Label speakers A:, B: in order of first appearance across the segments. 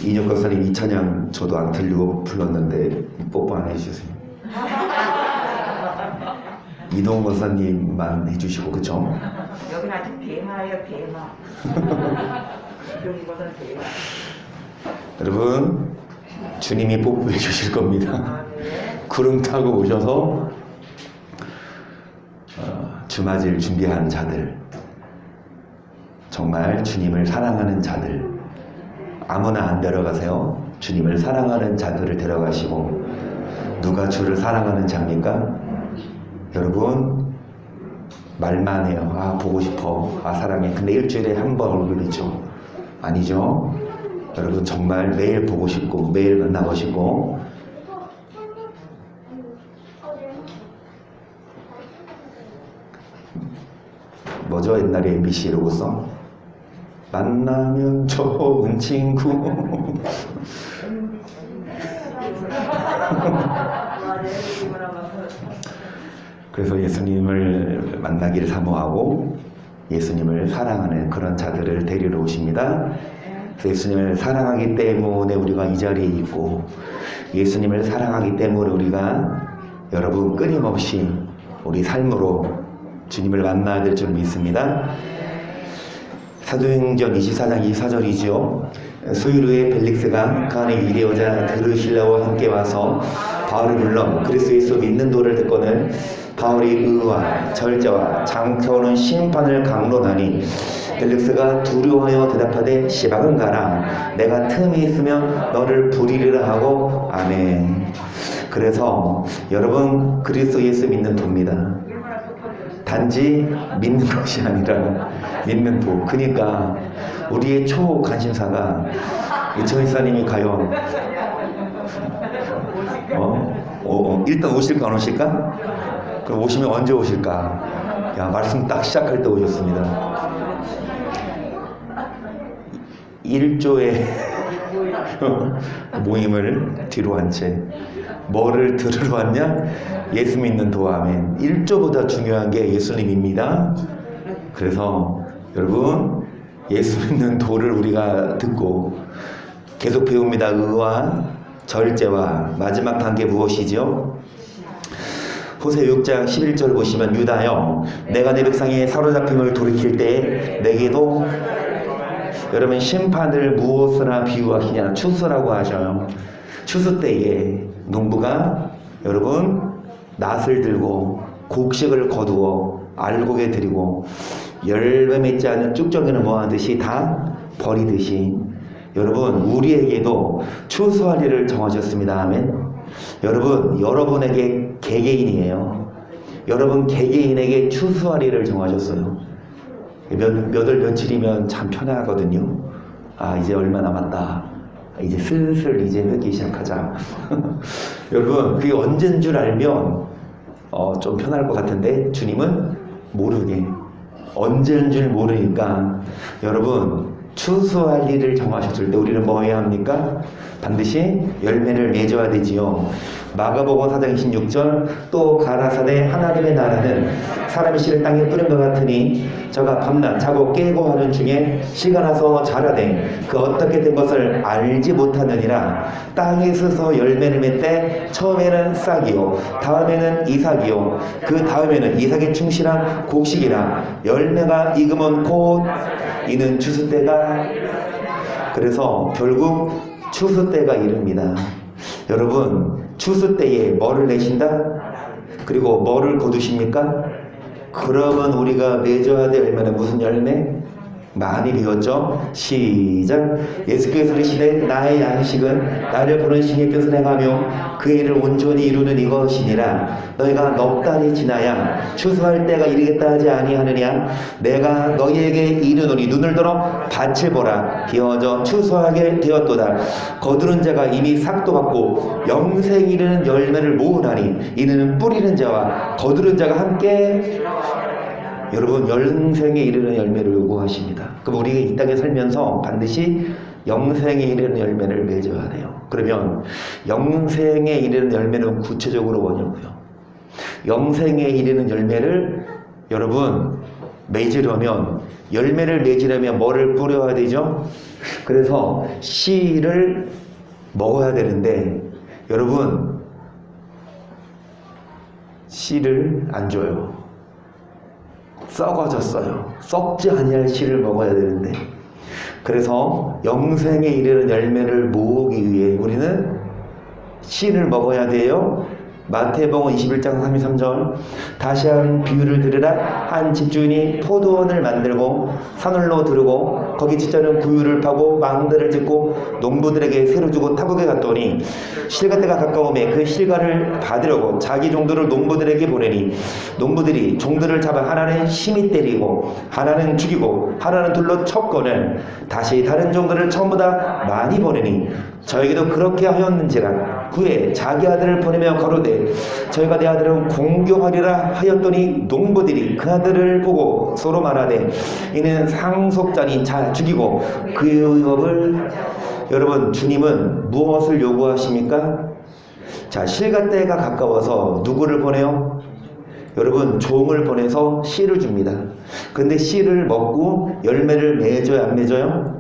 A: 이인혁 권사님 이 찬양 저도 안 틀리고 불렀는데 뽀뽀 안 해주세요. 이동훈 권사님만 해주시고, 그쵸?
B: 여긴 아직 대마예요, 대마. 여기보다는 대마.
A: 여러분, 주님이 뽀뽀해 주실 겁니다.
B: 아, 네.
A: 구름 타고 오셔서 주맞을 준비한 자들, 정말 주님을 사랑하는 자들, 아무나 안 데려가세요. 주님을 사랑하는 자들을 데려가시고. 누가 주를 사랑하는 자입니까? 여러분, 말만 해요. 아, 보고 싶어. 아, 사랑해. 근데 일주일에 한 번 얼굴 비춰. 아니죠. 여러분, 정말 매일 보고 싶고 매일 만나고 싶고. 뭐죠? 옛날에 MBC 로고송? 만나면 좋은 친구. 그래서 예수님을 만나기를 사모하고 예수님을 사랑하는 그런 자들을 데리러 오십니다. 예수님을 사랑하기 때문에 우리가 이 자리에 있고, 예수님을 사랑하기 때문에 우리가 여러분 끊임없이 우리 삶으로 주님을 만나야 될 줄 믿습니다. 사도행전 24장 24절이죠. 수요일 후에 벨릭스가 그 안에 유대여자 드르실라와 함께 와서 바울을 불러 그리스도 예수 믿는 도를 듣거늘 바울이 의와 절제와 장태오는 심판을 강론하니 벨릭스가 두려워하여 대답하되 시박은 가라. 내가 틈이 있으면 너를 부리리라 하고. 아멘. 그래서 여러분, 그리스도 예수 믿는 도입니다. 단지 믿는 것이 아니라 믿는 도. 그러니까 우리의 초관심사가 이천희사님이 과연 일단 오실까 안 오실까? 그럼 오시면 언제 오실까? 야, 말씀 딱 시작할 때 오셨습니다. 1조의 모임을 뒤로 한 채 뭐를 들으러 왔냐? 예수 믿는 도. 아멘. 1조보다 중요한 게 예수님입니다. 그래서 여러분, 예수 믿는 도를 우리가 듣고 계속 배웁니다. 의와 절제와 마지막 단계 무엇이죠? 호세 6장 11절 보시면 유다여 내가 내 백성의 사로잡힘을 돌이킬 때 내게도. 여러분, 심판을 무엇으로 비유하시냐? 추수라고 하셔요. 추수 때에 농부가 여러분 낫을 들고 곡식을 거두어 알곡에 드리고 열매 맺지 않은 쭉정이는 뭐하듯이 다 버리듯이 여러분 우리에게도 추수할 일을 정하셨습니다. 아멘. 여러분, 여러분에게 개개인이에요. 여러분 개개인에게 추수할 일을 정하셨어요. 몇월 며칠이면 참 편하거든요. 아, 이제 얼마 남았다. 이제 슬슬 이제 회기 시작하자. 여러분, 그게 언제인 줄 알면 좀 편할 것 같은데 주님은 모르게 언제인 줄 모르니까 여러분 추수할 일을 정하셨을 때 우리는 뭐 해야 합니까? 반드시 열매를 맺어야 되지요. 마가복음 4장 26절 또 가라사대 하나님의 나라는 사람이 씨를 땅에 뿌린 것 같으니 저가 밤낮 자고 깨고 하는 중에 씨가 나서 자라되 그 어떻게 된 것을 알지 못하느니라. 땅에 서서 열매를 맺되 처음에는 싹이요 다음에는 이삭이요 그 다음에는 이삭의 충실한 곡식이라. 열매가 익으면 곧 이는 추수 때가. 그래서 결국 추수 때가 이릅니다. 여러분, 추수 때에 뭐를 내신다? 그리고 뭐를 거두십니까? 그러면 우리가 맺어야 될 열매는 무슨 열매? 많이 배웠죠? 시작. 예수께서 이르시되 나의 양식은 나를 보내신 이의 뜻을 행하며 그 일을 온전히 이루는 이것이니라. 너희가 넉 달이 지나야 추수할 때가 이르겠다 하지 아니하느냐? 내가 너희에게 이르노니 눈을 들어 밭을 보라. 비어져 추수하게 되었도다. 거두는 자가 이미 삭도 받고 영생 이르는 열매를 모으나니 이는 뿌리는 자와 거두는 자가 함께. 여러분, 영생에 이르는 열매를 요구하십니다. 그럼 우리가 이 땅에 살면서 반드시 영생에 이르는 열매를 맺어야 돼요. 그러면 영생에 이르는 열매는 구체적으로 뭐냐고요? 영생에 이르는 열매를 여러분 맺으려면, 열매를 맺으려면 뭐를 뿌려야 되죠? 그래서 씨를 먹어야 되는데 여러분 씨를 안 줘요. 썩어졌어요. 썩지 아니할 씨를 먹어야 되는데 그래서 영생에 이르는 열매를 모으기 위해 우리는 씨를 먹어야 돼요. 마태복음 21장 33절 다시 한 비유를 들으라. 한 집주인이 포도원을 만들고 산울로 두르고 거기 지자는 구유를 파고 망들을 짓고 농부들에게 새로 주고 타국에 갔더니 실가 때가 가까움에 그 실가를 받으려고 자기 종들을 농부들에게 보내니 농부들이 종들을 잡아 하나는 심히 때리고 하나는 죽이고 하나는 둘로 쳤거늘 다시 다른 종들을 처음보다 많이 보내니 저에게도 그렇게 하였는지라. 후에 자기 아들을 보내며 가로되 저희가 내 아들은 공교하리라 하였더니 농부들이 그 아들을 보고 서로 말하되 이는 상속자니 자 죽이고 그 업을. 여러분 주님은 무엇을 요구하십니까? 자 실가 때가 가까워서 누구를 보내요? 여러분 종을 보내서 씨를 줍니다. 근데 씨를 먹고 열매를 맺어요 안 맺어요?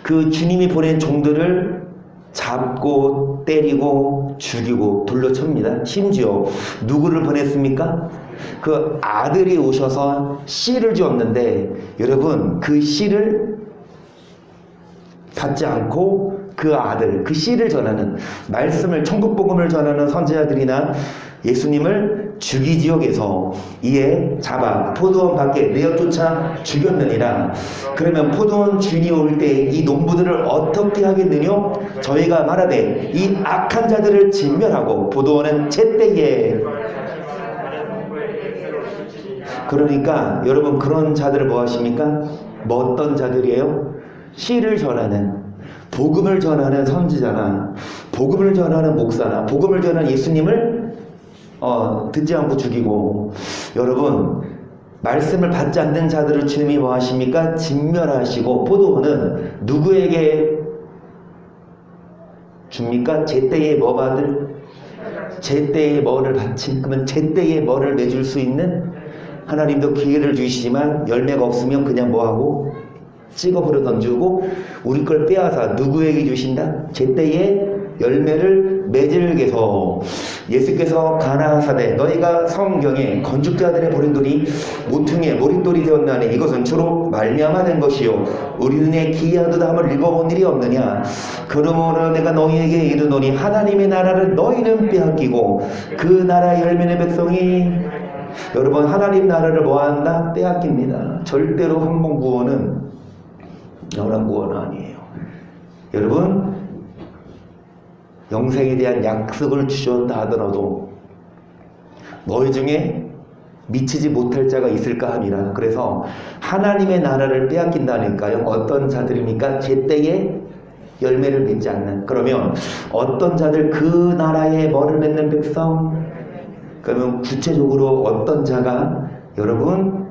A: 그 주님이 보낸 종들을 잡고 때리고 죽이고 돌려 칩니다. 심지어 누구를 보냈습니까? 그 아들이 오셔서 씨를 주었는데 여러분 그 씨를 받지 않고 그 아들, 그 씨를 전하는 말씀을 천국복음을 전하는 선지자들이나 예수님을 주기 지역에서 이에 잡아 포도원 밖에 내어 쫓아 죽였느니라. 그러면 포도원 주인이 올 때 이 농부들을 어떻게 하겠느냐? 저희가 말하되 이 악한 자들을 진멸하고 포도원은 제때에. 그러니까 여러분 그런 자들을 뭐 하십니까? 뭐 어떤 자들이에요? 씨를 전하는 복음을 전하는 선지자나 복음을 전하는 목사나 복음을 전하는 예수님을 듣지 않고 죽이고 여러분 말씀을 받지 않는 자들을 주님이 뭐 하십니까? 진멸하시고 포도원은 누구에게 줍니까? 제때에 뭐 받을? 제때에 뭐를 받지? 그러면 제때에 뭐를 맺을 수 있는 하나님도 기회를 주시지만 열매가 없으면 그냥 뭐하고? 찍어버려 던지고 우리 걸 빼앗아 누구에게 주신다? 제때에 열매를 맺을 게서. 예수께서 가나하사대 너희가 성경에 건축자들의 버린 돌이 모퉁이에 머릿돌이 되었나니 이것은 주로 말미암아낸 것이요 우리 눈에 기이하도다 함을 읽어본 일이 없느냐. 그러므로 내가 너희에게 이르노니 하나님의 나라를 너희는 빼앗기고 그 나라의 열매는 백성이. 여러분 하나님 나라를 뭐한다? 빼앗깁니다. 절대로 항공구원은 영원한 구원은 아니에요. 여러분 영생에 대한 약속을 주셨다 하더라도 너희 중에 미치지 못할 자가 있을까 함이라. 그래서 하나님의 나라를 빼앗긴다니까요. 어떤 자들입니까? 제때에 열매를 맺지 않는. 그러면 어떤 자들 그 나라에 뭐를 맺는 백성? 그러면 구체적으로 어떤 자가 여러분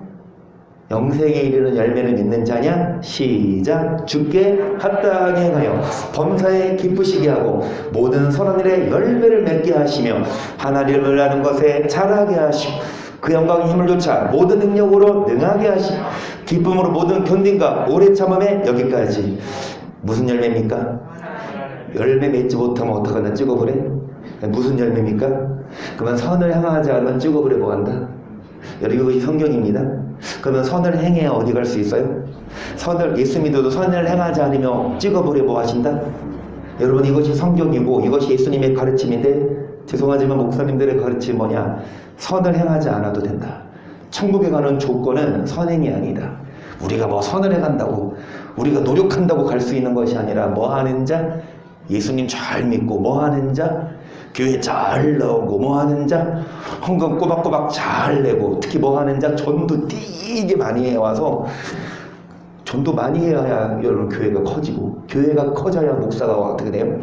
A: 영생에 이르는 열매를 맺는 자냐? 시작. 주께 합당히 행하여 범사에 기쁘시게 하고 모든 선한 일에 열매를 맺게 하시며 하나님을 아는 것에 잘하게 하시고 그 영광의 힘을 쫓아 모든 능력으로 능하게 하시고 기쁨으로 모든 견딘과 오래 참음에 여기까지. 무슨 열매입니까? 열매 맺지 못하면 어떡하나? 찍어버려? 무슨 열매입니까? 그러면 선을 향하지 않으면 찍어버려 뭐한다? 여러분 이것이 성경입니다. 그러면 선을 행해야 어디 갈 수 있어요? 선을 예수 믿어도 선을 행하지 않으면 찍어버려 뭐 하신다? 여러분 이것이 성경이고 이것이 예수님의 가르침인데 죄송하지만 목사님들의 가르침이 뭐냐? 선을 행하지 않아도 된다. 천국에 가는 조건은 선행이 아니다. 우리가 뭐 선을 해간다고 우리가 노력한다고 갈 수 있는 것이 아니라 뭐 하는 자? 예수님 잘 믿고 뭐 하는 자? 교회 잘 나오고 뭐 하는 자? 헌금 꼬박꼬박 잘 내고 특히 뭐 하는 자? 전도 되게 많이 해와서 전도 많이 해야 여러분 교회가 커지고 교회가 커져야 목사가 어떻게 돼요?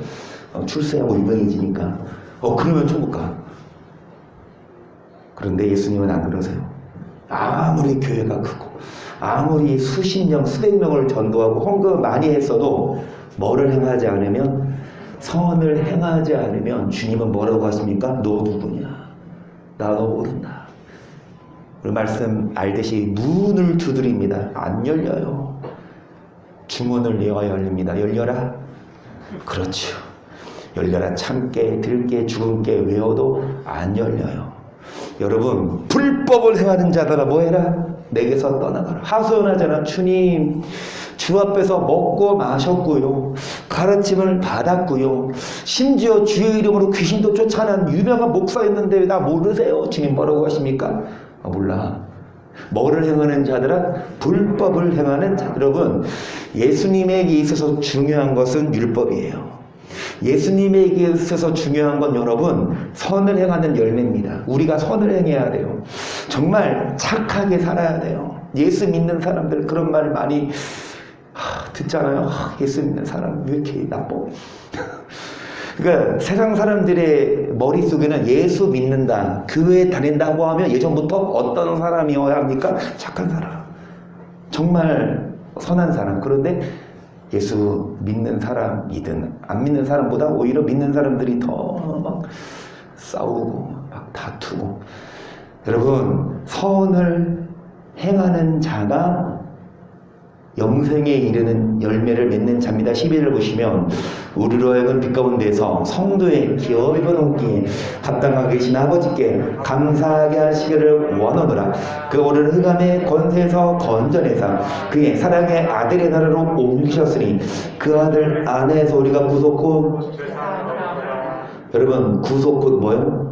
A: 출세하고 유명해지니까 그러면 천국 가. 그런데 예수님은 안 그러세요. 아무리 교회가 크고 아무리 수십 명 수백 명을 전도하고 헌금 많이 했어도 뭐를 행하지 않으면 선을 행하지 않으면 주님은 뭐라고 하십니까? 너 누구냐? 나 너 모른다. 우리 말씀 알듯이 문을 두드립니다. 안 열려요. 주문을 외워야 열립니다. 열려라. 그렇죠. 열려라. 참깨, 들깨, 죽은깨 외워도 안 열려요. 여러분, 불법을 행하는 자들아 뭐해라? 내게서 떠나가라. 하소연하잖아. 주님, 주 앞에서 먹고 마셨고요, 가르침을 받았고요, 심지어 주의 이름으로 귀신도 쫓아낸 유명한 목사였는데 왜 나 모르세요? 주님 뭐라고 하십니까? 아, 몰라. 뭐를 행하는 자들아? 불법을 행하는 자. 여러분, 예수님에게 있어서 중요한 것은 율법이에요. 예수님에게 있어서 중요한 건 여러분, 선을 행하는 열매입니다. 우리가 선을 행해야 돼요. 정말 착하게 살아야 돼요. 예수 믿는 사람들 그런 말 많이 듣잖아요. 예수 믿는 사람 왜 이렇게 나빠? 그러니까 세상 사람들의 머릿속에는 예수 믿는다, 교회 다닌다고 하면 예전부터 어떤 사람이어야 합니까? 착한 사람, 정말 선한 사람. 그런데 예수 믿는 사람이든 안 믿는 사람보다 오히려 믿는 사람들이 더 막 싸우고 막 다투고. 여러분, 선을 행하는 자가 영생에 이르는 열매를 맺는 자입니다. 11을 보시면 우리로 하여금 빛 가운데서 성도의 기업이 번호기에 합당하게 계신 아버지께 감사하게 하시기를 원하노라. 그 오를 흑암의 권세에서 건져내사 그의 사랑의 아들의 나라로 옮기셨으니 그 아들 안에서 우리가 구속고. 여러분, 구속 곧 뭐예요?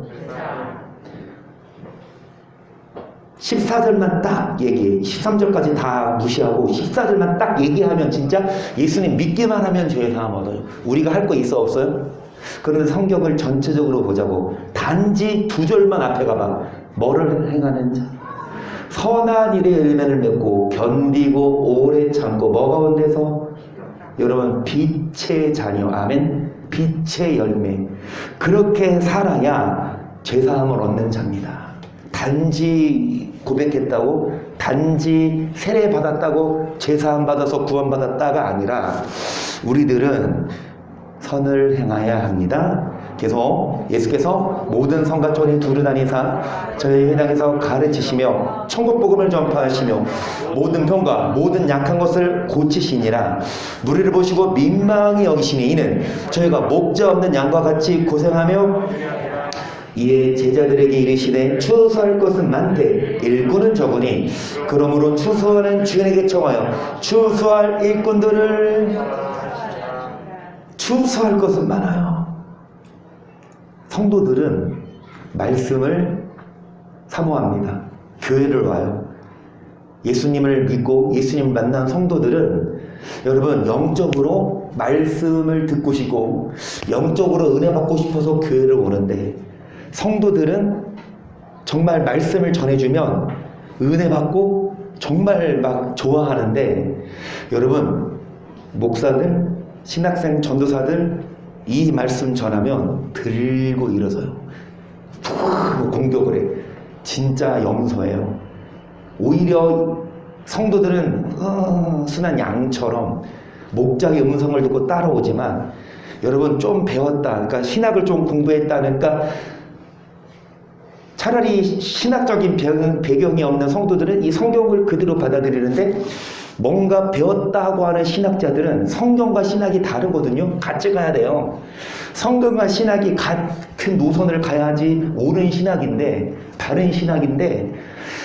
A: 14절만 딱 얘기해. 13절까지 다 무시하고 14절만 딱 얘기하면 진짜 예수님 믿기만 하면 죄 사함 얻어요. 우리가 할 거 있어 없어요? 그런데 성경을 전체적으로 보자고. 단지 2절만 앞에 가봐. 뭐를 행하는 자? 선한 일의 열매를 맺고 견디고 오래 참고 뭐 가운데서? 여러분, 빛의 자녀. 아멘. 빛의 열매. 그렇게 살아야 죄사함을 얻는 자입니다. 단지 고백했다고, 단지 세례 받았다고 죄사함 받아서 구원받았다가 아니라 우리들은 선을 행해야 합니다. 계속 예수께서 모든 성과 전에 두루다니사 저희 회당에서 가르치시며 천국 복음을 전파하시며 모든 병과 모든 약한 것을 고치시니라. 무리를 보시고 민망히 여기시니 이는 저희가 목자 없는 양과 같이 고생하며 이에 제자들에게 이르시되 추수할 것은 많되 일꾼은 적으니 그러므로 추수하는 주인에게 청하여 추수할 일꾼들을. 추수할 것은 많아요. 성도들은 말씀을 사모합니다. 교회를 와요. 예수님을 믿고 예수님을 만난 성도들은 여러분, 영적으로 말씀을 듣고 싶고 영적으로 은혜 받고 싶어서 교회를 오는데, 성도들은 정말 말씀을 전해주면 은혜 받고 정말 막 좋아하는데, 여러분, 목사들, 신학생, 전도사들 이 말씀 전하면 들고 일어서요. 공격을 해. 진짜 염소예요. 오히려 성도들은 순한 양처럼 목자의 음성을 듣고 따라오지만, 여러분, 좀 배웠다, 그러니까 신학을 좀 공부했다니까 차라리 신학적인 배경이 없는 성도들은 이 성경을 그대로 받아들이는데, 뭔가 배웠다고 하는 신학자들은 성경과 신학이 다르거든요. 같이 가야 돼요. 성경과 신학이 같은 노선을 가야지 옳은 신학인데, 다른 신학인데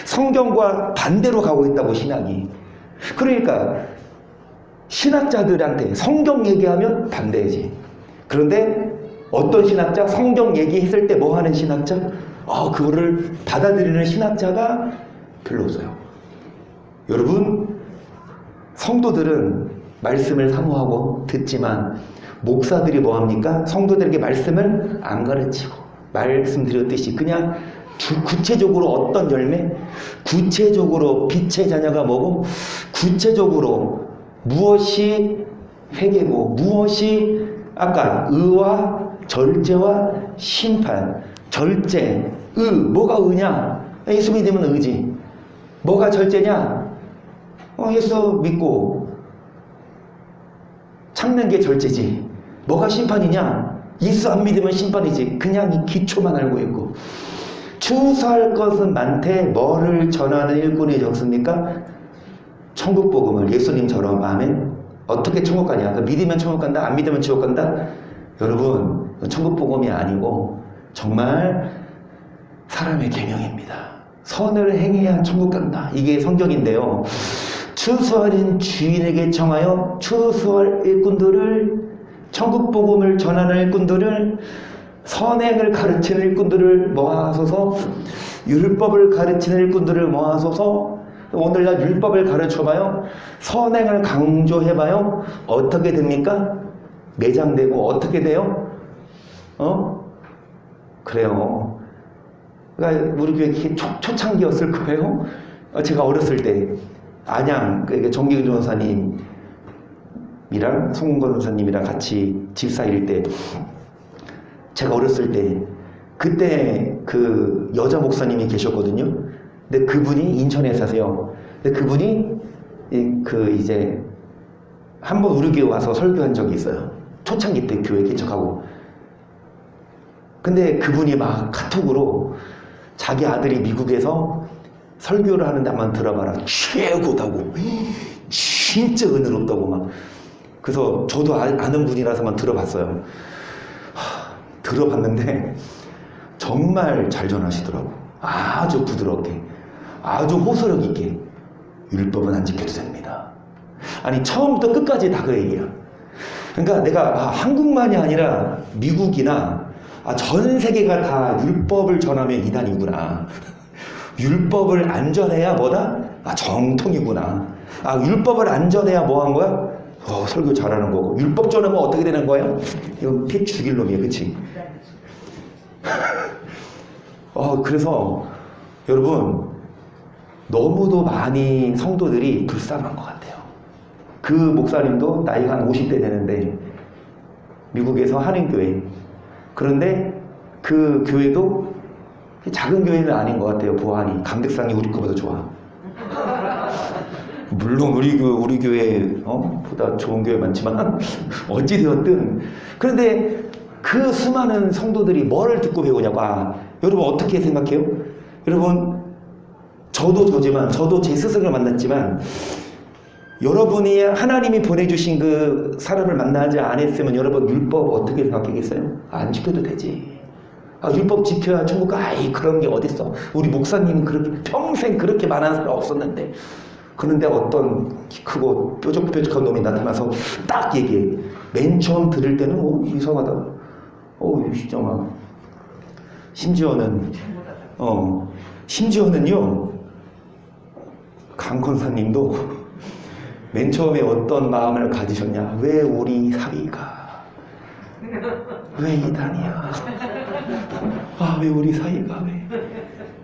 A: 성경과 반대로 가고 있다고, 신학이. 그러니까 신학자들한테 성경 얘기하면 반대지. 그런데 어떤 신학자? 성경 얘기했을 때 뭐 하는 신학자? 그거를 받아들이는 신학자가 별로 없어요. 여러분, 성도들은 말씀을 사모하고 듣지만 목사들이 뭐합니까? 성도들에게 말씀을 안 가르치고, 말씀드렸듯이 그냥 구체적으로 어떤 열매? 구체적으로 빛의 자녀가 뭐고, 구체적으로 무엇이 회개고, 무엇이 아까 의와 절제와 심판. 절제, 뭐가 의냐? 예수 믿으면 의지. 뭐가 절제냐? 예수 믿고 참는 게 절제지. 뭐가 심판이냐? 예수 안 믿으면 심판이지. 그냥 이 기초만 알고 있고. 추수할 것은 많되 뭐를 전하는 일꾼이 적습니까? 천국 복음을 예수님처럼. 아멘. 어떻게 천국 가냐? 그 믿으면 천국 간다, 안 믿으면 지옥 간다? 여러분, 천국 복음이 아니고 정말 사람의 계명입니다. 선을 행해야 천국 간다. 이게 성경인데요. 추수하는 주인에게 청하여 추수할 일꾼들을, 천국 복음을 전하는 일꾼들을, 선행을 가르치는 일꾼들을 모아서서, 율법을 가르치는 일꾼들을 모아서서, 오늘날 율법을 가르쳐봐요. 선행을 강조해봐요. 어떻게 됩니까? 매장되고 어떻게 돼요? 그래요. 그러니까 우리 교회 초창기였을 거예요. 제가 어렸을 때 안양 정기근 전사님이랑 송은건 전사님이랑 같이 집사일 때, 제가 어렸을 때 그때 그 여자 목사님이 계셨거든요. 근데 그분이 인천에 사세요. 근데 그분이 이제 한번 우리 교회 와서 설교한 적이 있어요. 초창기 때 교회 개척하고. 근데 그분이 막 카톡으로 자기 아들이 미국에서 설교를 하는데 한번 들어봐라. 최고다고. 진짜 은혜롭다고 막. 그래서 저도 아는 분이라서만 들어봤어요. 들어봤는데 정말 잘 전하시더라고. 아주 부드럽게, 아주 호소력 있게. 율법은 안 지켜도 됩니다. 아니, 처음부터 끝까지 다 그 얘기야. 그러니까 내가 한국만이 아니라 미국이나 전 세계가 다 율법을 전하면 이단이구나. 율법을 안 전해야 뭐다? 정통이구나. 율법을 안 전해야 뭐 한 거야? 설교 잘하는 거고. 율법 전하면 어떻게 되는 거예요? 이거 피 죽일 놈이야, 그치? 그래서 여러분, 너무도 많이 성도들이 불쌍한 것 같아요. 그 목사님도 나이가 한 50대 되는데 미국에서 한인교회. 그런데 그 교회도 작은 교회는 아닌 것 같아요. 보안이 강백상이 우리 거보다 좋아. 물론 우리 교회 보다 좋은 교회 많지만 어찌 되었든, 그런데 그 수많은 성도들이 뭐를 듣고 배우냐고. 여러분 어떻게 생각해요? 여러분, 저도 저지만, 저도 제 스승을 만났지만, 여러분이 하나님이 보내주신 그 사람을 만나지 않았으면 여러분 율법 어떻게 생각하겠어요? 안 지켜도 되지. 율법 지켜야 천국 가. 그런 게 어딨어. 우리 목사님은 그렇게 평생 그렇게 말하는 사람 없었는데. 그런데 어떤 키 크고 뾰족뾰족한 놈이 나타나서 딱 얘기해. 맨 처음 들을 때는 이상하다. 진짜 막. 심지어는요, 강권사님도 맨 처음에 어떤 마음을 가지셨냐? 왜 우리 사이가, 왜 이단이야? 왜 우리 사이가 왜?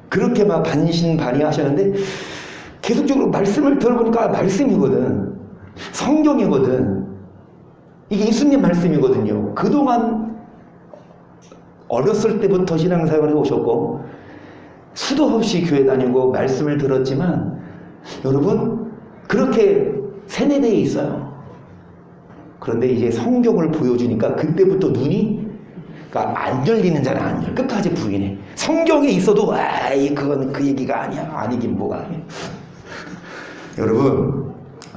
A: 그렇게 막 반신반의하셨는데 계속적으로 말씀을 들어보니까 말씀이거든. 성경이거든. 이게 예수님 말씀이거든요. 그동안 어렸을 때부터 신앙생활을 해오셨고 수도 없이 교회 다니고 말씀을 들었지만, 여러분 그렇게 세뇌되어 있어요. 그런데 이제 성경을 보여주니까 그때부터 눈이 안 열리는 자는 안 열려. 끝까지 부인해. 성경에 있어도 그건 그 얘기가 아니야. 아니긴 뭐가 아니야. 여러분,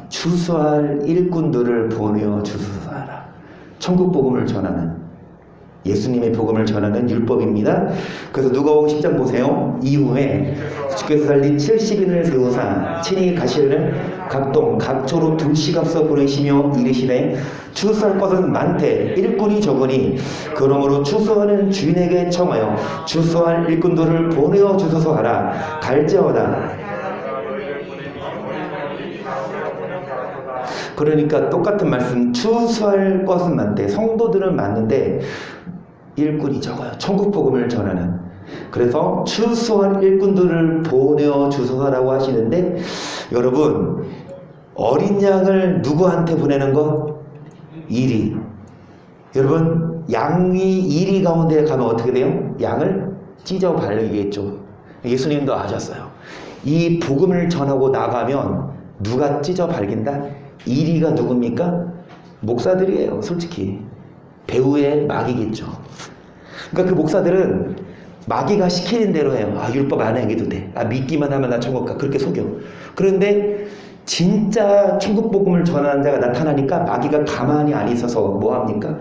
A: 추수할 일꾼들을 보내어 주소서하라. 천국 복음을 전하는, 예수님의 복음을 전하는 율법입니다. 그래서 누가복음 10장 보세요. 이후에 주께서 살린 70인을 세우사 친히 가시려는 각동 각초로 둘씩앞서 보내시며 이르시되 추수할 것은 많되 일꾼이 적으니 그러므로 추수하는 주인에게 청하여 추수할 일꾼들을 보내어 주소서 하라. 갈지어다. 그러니까 똑같은 말씀. 추수할 것은 많대. 성도들은 많은데 일꾼이 적어요. 천국 복음을 전하는. 그래서 추수할 일꾼들을 보내어 주소서라고 하시는데, 여러분, 어린 양을 누구한테 보내는 것? 이리. 여러분, 양이 이리 가운데 가면 어떻게 돼요? 양을 찢어 발리겠죠. 예수님도 아셨어요. 이 복음을 전하고 나가면 누가 찢어 발긴다? 이리가 누굽니까? 목사들이에요. 솔직히 배후의 마귀겠죠. 그러니까 그 목사들은 마귀가 시키는 대로 해요. 율법 안 해도 돼. 믿기만 하면 나 천국 가. 그렇게 속여. 그런데 진짜 천국 복음을 전하는 자가 나타나니까 마귀가 가만히 안 있어서 뭐 합니까?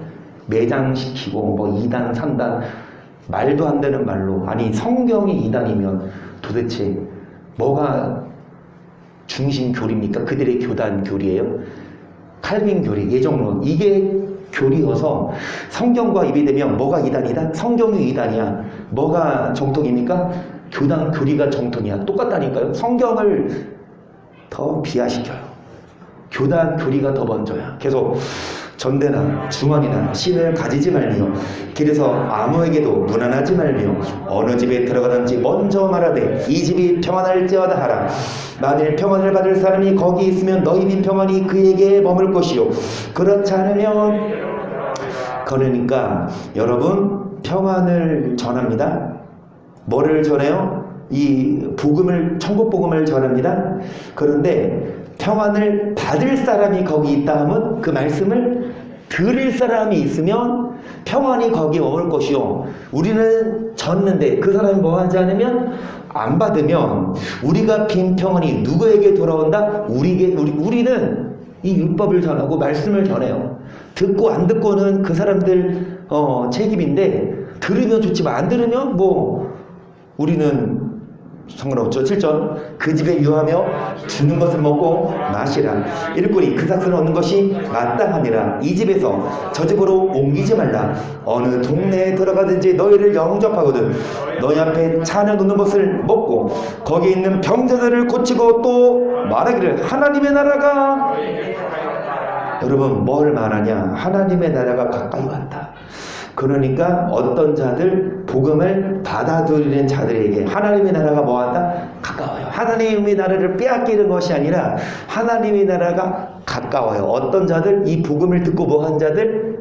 A: 매장시키고 뭐 2단 3단 말도 안 되는 말로. 아니 성경이 2단이면 도대체 뭐가 중심 교리입니까? 그들의 교단 교리예요? 칼빈 교리, 예정론, 이게 교리여서 성경과 입이되면 뭐가 2단이다? 성경이 2단이야. 뭐가 정통입니까? 교단 교리가 정통이야. 똑같다니까요. 성경을 더 비하시켜요. 교단 교리가 더 먼저야. 계속 전대나 중언이나 신을 가지지 말며 길에서 아무에게도 무난하지 말며 어느 집에 들어가든지 먼저 말하되 이 집이 평안할지어다 하라. 만일 평안을 받을 사람이 거기 있으면 너희 빈 평안이 그에게 머물 것이요 그렇지 않으면. 그러니까 여러분 평안을 전합니다. 뭐를 전해요? 이 복음을, 천국 복음을 전합니다. 그런데 평안을 받을 사람이 거기 있다 하면 그 말씀을 들을 사람이 있으면 평안이 거기에 머물 것이요. 우리는 졌는데 그 사람이 뭐 하지 않으면 안 받으면 우리가 빈 평안이 누구에게 돌아온다? 우리는 이 율법을 전하고 말씀을 전해요. 듣고 안 듣고는 그 사람들 책임인데 들으면 좋지만 안 들으면 뭐 우리는 상관없죠. 7절 그 집에 유하며 주는 것을 먹고 마시라. 일꾼이 그 삭스를 얻는 것이 마땅하니라. 이 집에서 저 집으로 옮기지 말라. 어느 동네에 들어가든지 너희를 영접하거든 너희 앞에 찬양 놓는 것을 먹고 거기 있는 병자들을 고치고 또 말하기를 하나님의 나라가. 여러분 뭘 말하냐? 하나님의 나라가 가까이 왔다. 그러니까 어떤 자들, 복음을 받아들이는 자들에게 하나님의 나라가 뭐한다? 가까워요. 하나님의 나라를 빼앗기는 것이 아니라 하나님의 나라가 가까워요. 어떤 자들? 이 복음을 듣고 뭐한 자들?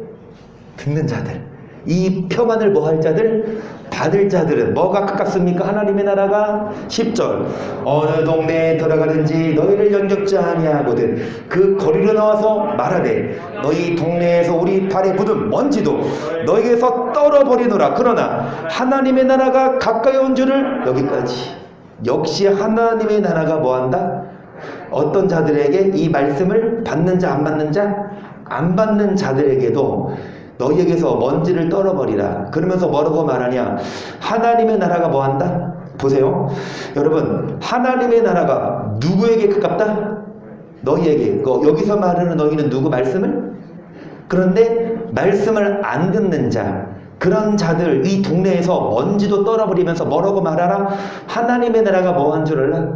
A: 듣는 자들. 이 평안을 뭐할 자들? 받을 자들은 뭐가 가깝습니까? 하나님의 나라가. 10절 어느 동네에 들어가든지 너희를 영접지 아니하거든 그 거리로 나와서 말하되 너희 동네에서 우리 발에 묻은 먼지도 너희에게서 떨어버리노라. 그러나 하나님의 나라가 가까이 온 줄을. 여기까지. 역시 하나님의 나라가 뭐한다? 어떤 자들에게 이 말씀을 받는 자 안 받는 자? 안 받는 자들에게도 너희에게서 먼지를 떨어버리라. 그러면서 뭐라고 말하냐? 하나님의 나라가 뭐한다? 보세요. 여러분 하나님의 나라가 누구에게 가깝다? 너희에게. 여기서 말하는 너희는 누구 말씀을? 그런데 말씀을 안 듣는 자, 그런 자들 이 동네에서 먼지도 떨어버리면서 뭐라고 말하라? 하나님의 나라가 뭐한 줄 알아?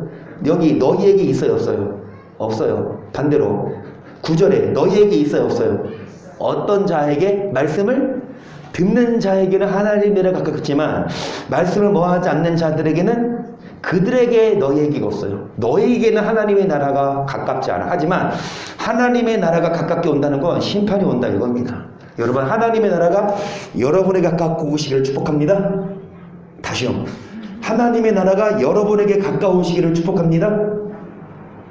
A: 여기 너희에게 있어요 없어요? 없어요. 반대로 9절에 너희에게 있어요 없어요? 어떤 자에게? 말씀을 듣는 자에게는 하나님의 나라가 가깝지만 말씀을 뭐하지 않는 자들에게는 그들에게 너희에게가 없어요. 너희에게는 하나님의 나라가 가깝지 않아. 하지만 하나님의 나라가 가깝게 온다는 건 심판이 온다 이겁니다. 여러분 하나님의 나라가 여러분에게 가까워 오시기를 축복합니다. 다시요. 하나님의 나라가 여러분에게 가까워 오시기를 축복합니다.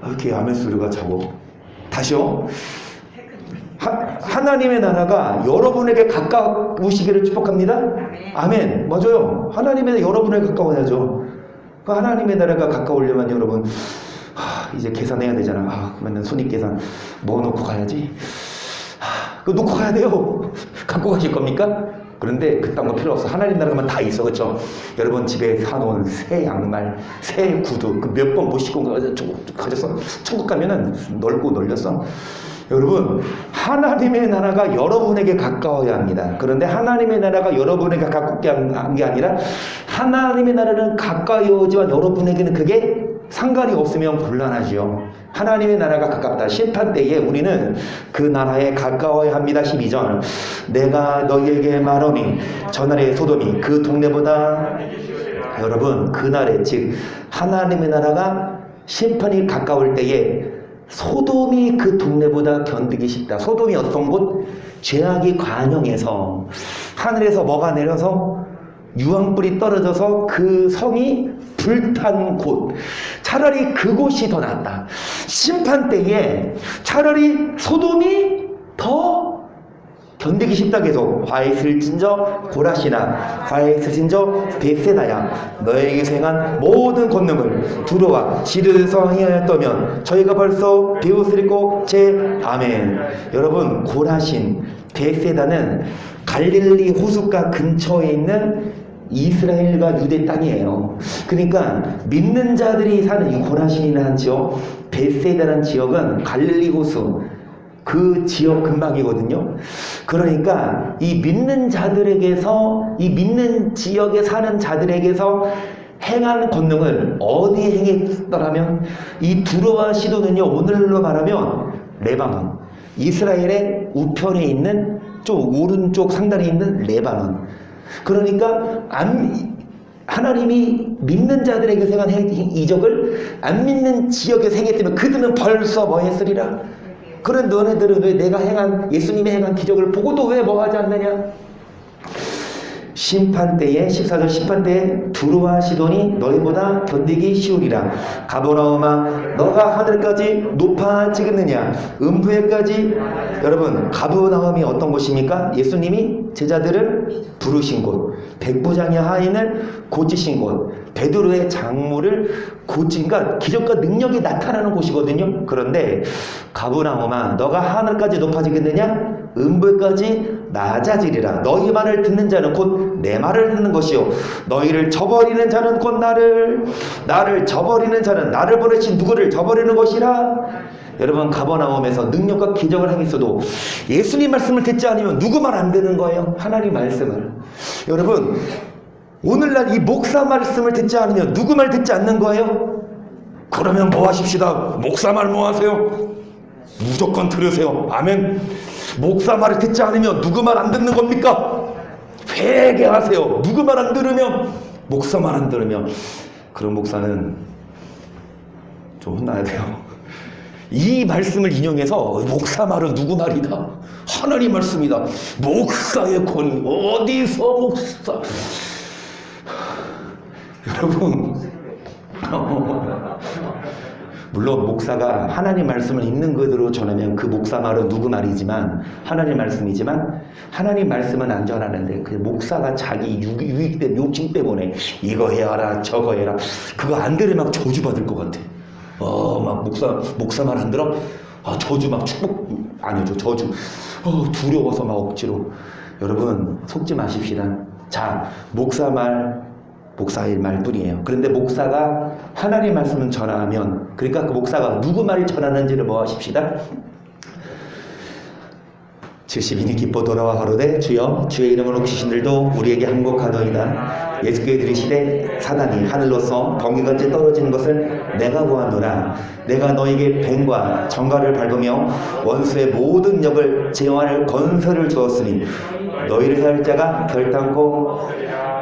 A: 이렇게 아멘 소리가 자고. 다시요. 하나님의 나라가 여러분에게 가까우시기를 축복합니다. 아멘. 맞아요. 하나님의 여러분에게 가까워야죠. 그 하나님의 나라가 가까우려면 여러분 이제 계산해야 되잖아. 그러면 손익계산 뭐 놓고 가야지? 그거 놓고 가야 돼요. 갖고 가실 겁니까? 그런데 그딴 거 필요 없어. 하나님 나라만 다 있어. 그렇죠? 여러분 집에 사놓은 새 양말, 새 구두 그 몇 번 못 신고 가졌어? 천국 가면은 넓고 널렸어. 여러분 하나님의 나라가 여러분에게 가까워야 합니다. 그런데 하나님의 나라가 여러분에게 가깝게 한 게 아니라 하나님의 나라는 가까이 오지만 여러분에게는 그게 상관이 없으면 곤란하죠. 하나님의 나라가 가깝다. 심판 때에 우리는 그 나라에 가까워야 합니다. 12절 내가 너희에게 말하니 저날의 소돔이 그 동네보다. 여러분 그날에 즉 하나님의 나라가 심판이 가까울 때에 소돔이 그 동네보다 견디기 쉽다. 소돔이 어떤 곳? 죄악이 관영해서 하늘에서 뭐가 내려서 유황불이 떨어져서 그 성이 불탄 곳. 차라리 그곳이 더 낫다. 심판 때에 차라리 소돔이 더 견디기 쉽다 계속. 화에 있을진저 고라시나 화에 있을진저 벳세다야 너에게 행한 모든 권능을 두루와 시르서 행하였다면 저희가 벌써 배웠으리고 제 아멘. 여러분 고라신 벳세다는 갈릴리 호숫가 근처에 있는 이스라엘과 유대 땅이에요. 그러니까 믿는 자들이 사는 이 고라신이라는 지역, 벳세다라는 지역은 갈릴리 호수 그 지역 근방이거든요. 그러니까 이 믿는 자들에게서, 이 믿는 지역에 사는 자들에게서 행한 권능을 어디에 행했더라면 이 두로와 시도는요, 오늘로 말하면 레바논, 이스라엘의 우편에 있는 좀 오른쪽 상단에 있는 레바논. 그러니까 하나님이 믿는 자들에게 행한 이적을 안 믿는 지역에 행했다면 그들은 벌써 뭐 했으리라. 그런 너네들은 왜 내가 행한 예수님이 행한 기적을 보고도 왜 뭐 하지 않느냐. 심판때에 14절 심판때에 두루와 시돈이 너희보다 견디기 쉬우리라. 가버나움아 너가 하늘까지 높아지겠느냐. 음부에까지. 여러분 가버나움이 어떤 곳입니까? 예수님이 제자들을 부르신 곳, 백부장의 하인을 고치신 곳, 베드로의 장모를 고친, 그러니까 기적과 능력이 나타나는 곳이거든요. 그런데 가버나움아 너가 하늘까지 높아지겠느냐? 음부에까지 낮아지리라. 너희 말을 듣는 자는 곧 내 말을 듣는 것이요 너희를 저버리는 자는 곧 나를 저버리는 자는 나를 보내신 누구를 저버리는 것이라. 여러분 가버나움에서 능력과 기적을 하겠어도 예수님 말씀을 듣지 않으면 누구 말 안 듣는 거예요? 하나님 말씀을. 여러분 오늘날 이 목사 말씀을 듣지 않으면 누구 말 듣지 않는 거예요? 그러면 뭐 하십시다. 목사 말 뭐 하세요? 무조건 들으세요. 아멘. 목사 말을 듣지 않으면 누구 말 안 듣는 겁니까? 회개하세요. 누구 말 안 들으면, 목사 말 안 들으면 그런 목사는 좀 혼나야 돼요. 이 말씀을 인용해서 목사 말은 누구 말이다? 하나님 말씀이다. 목사의 권위 어디서 목사? 여러분 물론 목사가 하나님 말씀을 있는 그대로 전하면 그 목사 말은 누구 말이지만 하나님 말씀이지만 하나님 말씀은 안 전하는데 그 목사가 자기 유익 때문에 욕심 때문에 이거 해라 저거 해라 그거 안 들으면 막 저주받을 것 같아. 막 목사 말 안 들어? 저주 막 축복 안 해줘. 저주 두려워서 막 억지로. 여러분 속지 마십시다. 자, 목사의 말뿐이에요. 그런데 목사가 하나님 말씀을 전하면, 그러니까 그 목사가 누구 말을 전하는지를 뭐 하십시다. 70인이 기뻐 돌아와 가로되 주여 주의 이름으로 귀신들도 우리에게 항복하더이다. 예수께 들으시되 사단이 하늘로서 번개같이 떨어지는 것을 내가 보았노라. 내가 너에게 뱀과 정갈을 밟으며 원수의 모든 역을 제어할 건설을 주었으니 너희를 해할 자가 결단코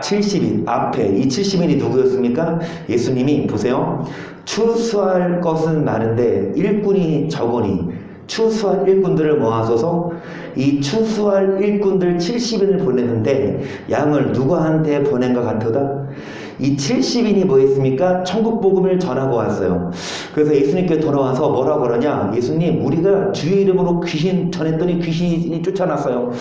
A: 70인 앞에 이 70인이 누구였습니까? 예수님이 보세요. 추수할 것은 많은데 일꾼이 적으니 추수할 일꾼들을 모아서서 이 추수할 일꾼들 70인을 보냈는데 양을 누구한테 보낸 것 같으다? 이 70인이 뭐 했습니까? 천국 복음을 전하고 왔어요. 그래서 예수님께 돌아와서 뭐라고 그러냐? 예수님 우리가 주의 이름으로 귀신 전했더니 귀신이 쫓아났어요.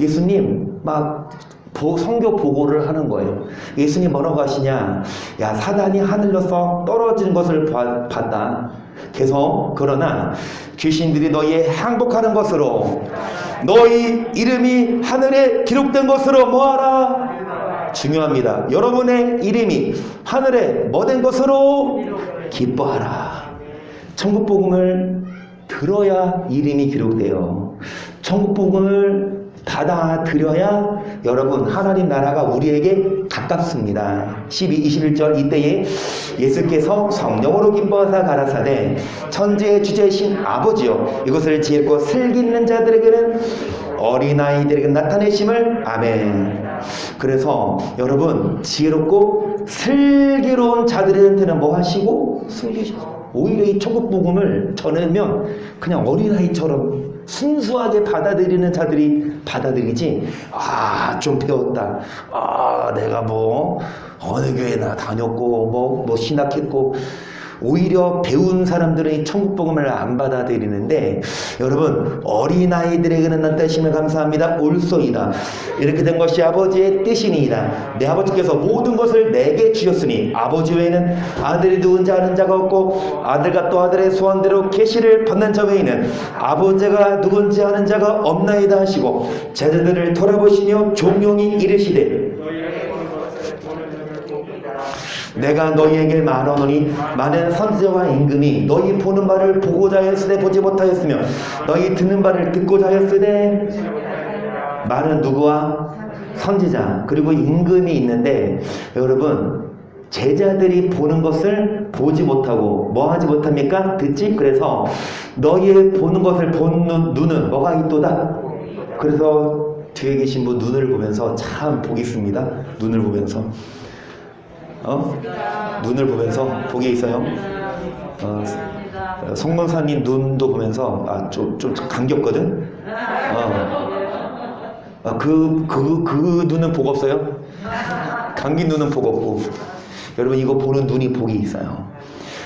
A: 예수님 막 성교 보고를 하는 거예요. 예수님 뭐라고 하시냐? 야 사단이 하늘로서 떨어지는 것을 봤다. 계속 그러나 귀신들이 너희의 항복하는 것으로 너희 이름이 하늘에 기록된 것으로 뭐하라? 중요합니다. 여러분의 이름이 하늘에 뭐된 것으로 기뻐하라. 천국 복음을 들어야 이름이 기록돼요. 천국 복음을 받아들여야 여러분 하나님 나라가 우리에게 가깝습니다. 21절 이때에 예수께서 성령으로 기뻐하사 가라사대 천지의 주제이신 아버지여 이것을 지혜롭고 슬기 있는 자들에게는 어린아이들에게 나타내심을. 아멘. 그래서 여러분 지혜롭고 슬기로운 자들한테는 뭐 하시고 숨기시고 오히려 이 천국 복음을 전하면 그냥 어린아이처럼 순수하게 받아들이는 자들이 받아들이지. 좀 배웠다. 내가 뭐 어느 교회나 다녔고 뭐 신학했고 오히려 배운 사람들은 이 천국 복음을 안 받아들이는데, 여러분 어린아이들에게는 어떠심을 감사합니다. 옳소이다. 이렇게 된 것이 아버지의 뜻이니이다. 내 아버지께서 모든 것을 내게 주셨으니 아버지 외에는 아들이 누군지 아는 자가 없고, 아들과 또 아들의 소원대로 계시를 받는 자 외에는 아버지가 누군지 아는 자가 없나이다 하시고, 제자들을 돌아보시며 종용이 이르시되, 내가 너희에게 말하노니 많은 선지자와 임금이 너희 보는 바를 보고자 하였으되 보지 못하였으며, 너희 듣는 바를 듣고자 하였으되. 말은 누구와? 선지자 그리고 임금이 있는데, 여러분 제자들이 보는 것을 보지 못하고 뭐 하지 못합니까? 듣지? 그래서 너희의 보는 것을 본 눈은 뭐가 있도다? 그래서 뒤에 계신 분 눈을 보면서 참 복이 있습니다. 눈을 보면서 눈을 보면서 복이 있어요. 송문사님 눈도 보면서 좀 감겼거든. 그 눈은 복 없어요? 감긴 눈은 복 없고. 여러분 이거 보는 눈이 복이 있어요.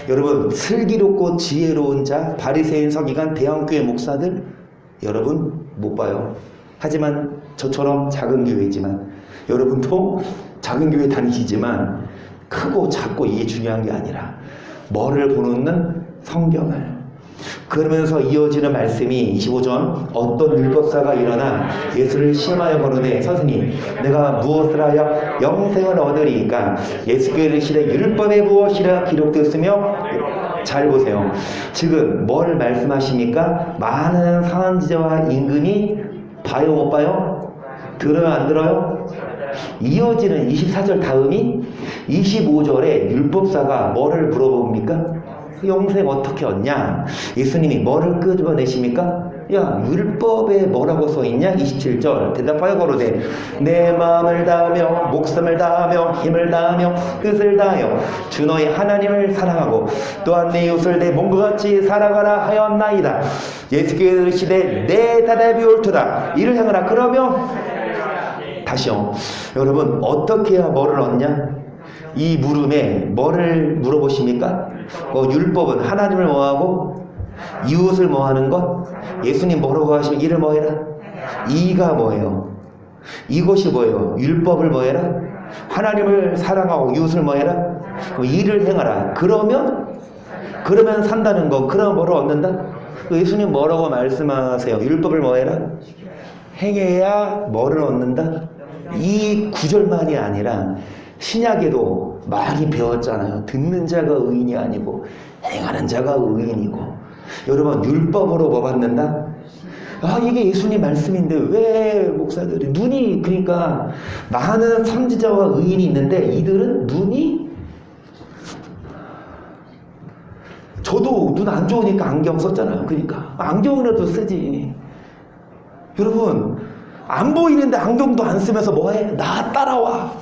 A: 여러분 슬기롭고 지혜로운 자, 바리새인 서기관, 대형교회 목사들 여러분 못 봐요. 하지만 저처럼 작은 교회지만, 여러분도 작은 교회 다니시지만 크고 작고 이게 중요한 게 아니라 뭐를 보는? 성경을. 그러면서 이어지는 말씀이 25절, 어떤 율법사가 일어나 예수를 시험하여 거르되, 선생님 내가 무엇을 하여 영생을 얻으리이까? 예수께서 이르시되 율법에 무엇이라 기록되었으며. 잘 보세요. 지금 뭘 말씀하십니까? 많은 선지자와 임금이 봐요 못 봐요? 들어요 안 들어요? 이어지는 24절 다음이 25절에 율법사가 뭐를 물어봅니까? 영생 어떻게 얻냐? 예수님이 뭐를 끄집어내십니까? 야, 율법에 뭐라고 써있냐? 27절 대답하여 거르되, 내 마음을 다하며 목숨을 다하며 힘을 다하며 뜻을 다하여 주 너희 하나님을 사랑하고 또한 내 이웃을 내 몸과 같이 사랑하라 하였나이다. 예수께서 이르시되 내 대답이 옳도다. 이를 행하라. 그러면 다시요. 여러분 어떻게 해야 뭐를 얻냐? 이 물음에 뭐를 물어보십니까? 율법은 하나님을 뭐하고 이웃을 뭐하는 것? 예수님 뭐라고 하시면 이를 뭐해라? 이가 뭐예요? 이것이 뭐예요? 율법을 뭐해라? 하나님을 사랑하고 이웃을 뭐해라? 이를 행하라. 그러면 산다는 거. 그러면 뭐를 얻는다? 예수님 뭐라고 말씀하세요? 율법을 뭐해라? 행해야 뭐를 얻는다? 이 구절만이 아니라 신약에도 많이 배웠잖아요. 듣는 자가 의인이 아니고 행하는 자가 의인이고. 여러분 율법으로 뭐 받는다? 이게 예수님 말씀인데 왜 목사들이 눈이, 그러니까 많은 선지자와 의인이 있는데 이들은 눈이, 저도 눈 안 좋으니까 안경 썼잖아요. 그러니까 안경이라도 쓰지. 여러분 안 보이는데 안경도 안 쓰면서 뭐해? 나 따라와.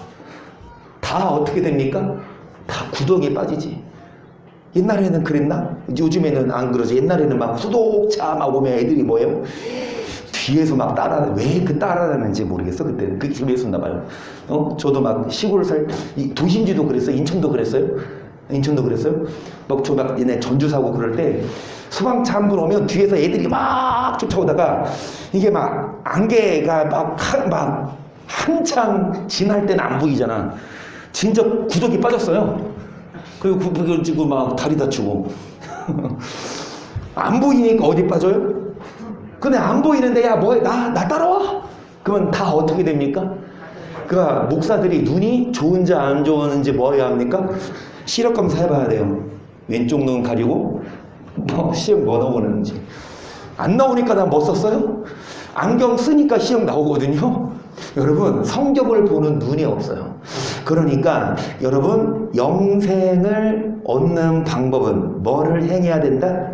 A: 다 어떻게 됩니까? 다 구덩이에 빠지지. 옛날에는 그랬나? 요즘에는 안 그러지. 옛날에는 막 수독차 막 오면 애들이 뭐예요? 뒤에서 막 왜 그 따라다니는지 모르겠어. 그때는 그게 재미있었나 봐요. 저도 막 시골 도심지도 그랬어요. 인천도 그랬어요. 저 막 얘네 전주 사고 그럴 때 소방차 한 분 오면 뒤에서 애들이 막 쫓아오다가 이게 막 안개가 막 한창 지날 때는 안 보이잖아. 진짜 구덩이 빠졌어요. 그리고 지금 막 다리 다치고 안 보이니까 어디 빠져요? 근데 안 보이는데 야 뭐해? 나 따라와? 그러면 다 어떻게 됩니까? 그러니까 목사들이 눈이 좋은지 안 좋은지 뭐 해야 합니까? 시력 검사 해봐야 돼요. 왼쪽 눈 가리고 시험 뭐 나오는지. 안 나오니까 난 뭐 썼어요? 안경 쓰니까 시험 나오거든요. 여러분 성경을 보는 눈이 없어요. 그러니까 여러분 영생을 얻는 방법은 뭐를 행해야 된다?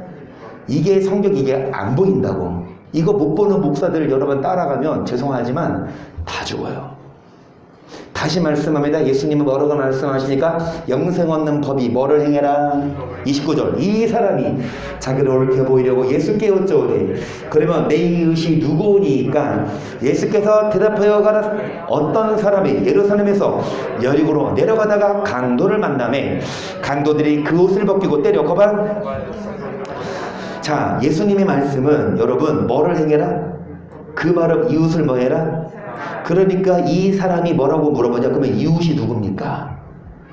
A: 이게 성경, 이게 안 보인다고. 이거 못 보는 목사들 여러분 따라가면 죄송하지만 다 죽어요. 다 다시 말씀합니다. 예수님은 뭐라고 말씀하시니까 영생 얻는 법이 뭐를 행해라. 29절. 이 사람이 자기를 옳게 보이려고 예수께 여쭤오되 그러면 내 이웃이 누구니까 예수께서 대답하여 가라. 어떤 사람이 예루살렘에서 여리고로 내려가다가 강도를 만나매 강도들이 그 옷을 벗기고 때려 거반. 자, 예수님의 말씀은 여러분 뭐를 행해라? 그 말은 이웃을 뭐 해라? 그러니까 이 사람이 뭐라고 물어보냐? 그러면 이웃이 누굽니까?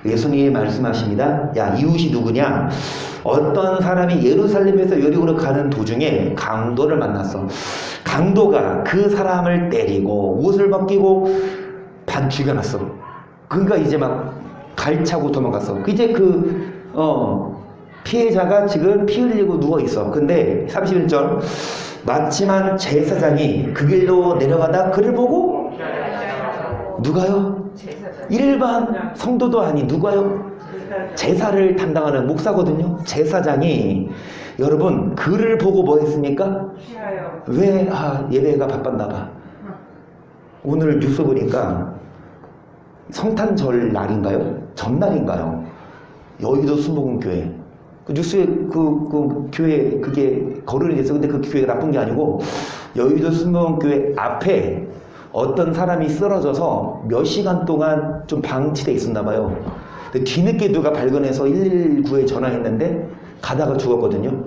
A: 예수님이 말씀하십니다. 야, 이웃이 누구냐? 어떤 사람이 예루살렘에서 여리고로 가는 도중에 강도를 만났어. 강도가 그 사람을 때리고 옷을 벗기고 반 죽여놨어. 그러니까 이제 막 갈차고 도망갔어. 이제 피해자가 지금 피 흘리고 누워있어. 근데 31절 마침한 제사장이 그 길로 내려가다 그를 보고 누가요? 일반 성도도 아닌 누가요? 제사를 담당하는 목사거든요. 제사장이 여러분 그를 보고 뭐 했습니까? 왜? 예배가 바빴나 봐. 오늘 뉴스 보니까 성탄절 날인가요? 전날인가요? 여의도 순복음교회 그 뉴스에 그 교회 그게 거론이 됐어. 근데 그 교회가 나쁜 게 아니고 여의도 순복음교회 앞에 어떤 사람이 쓰러져서 몇 시간 동안 좀 방치돼 있었나 봐요. 근데 뒤늦게 누가 발견해서 119에 전화했는데 가다가 죽었거든요.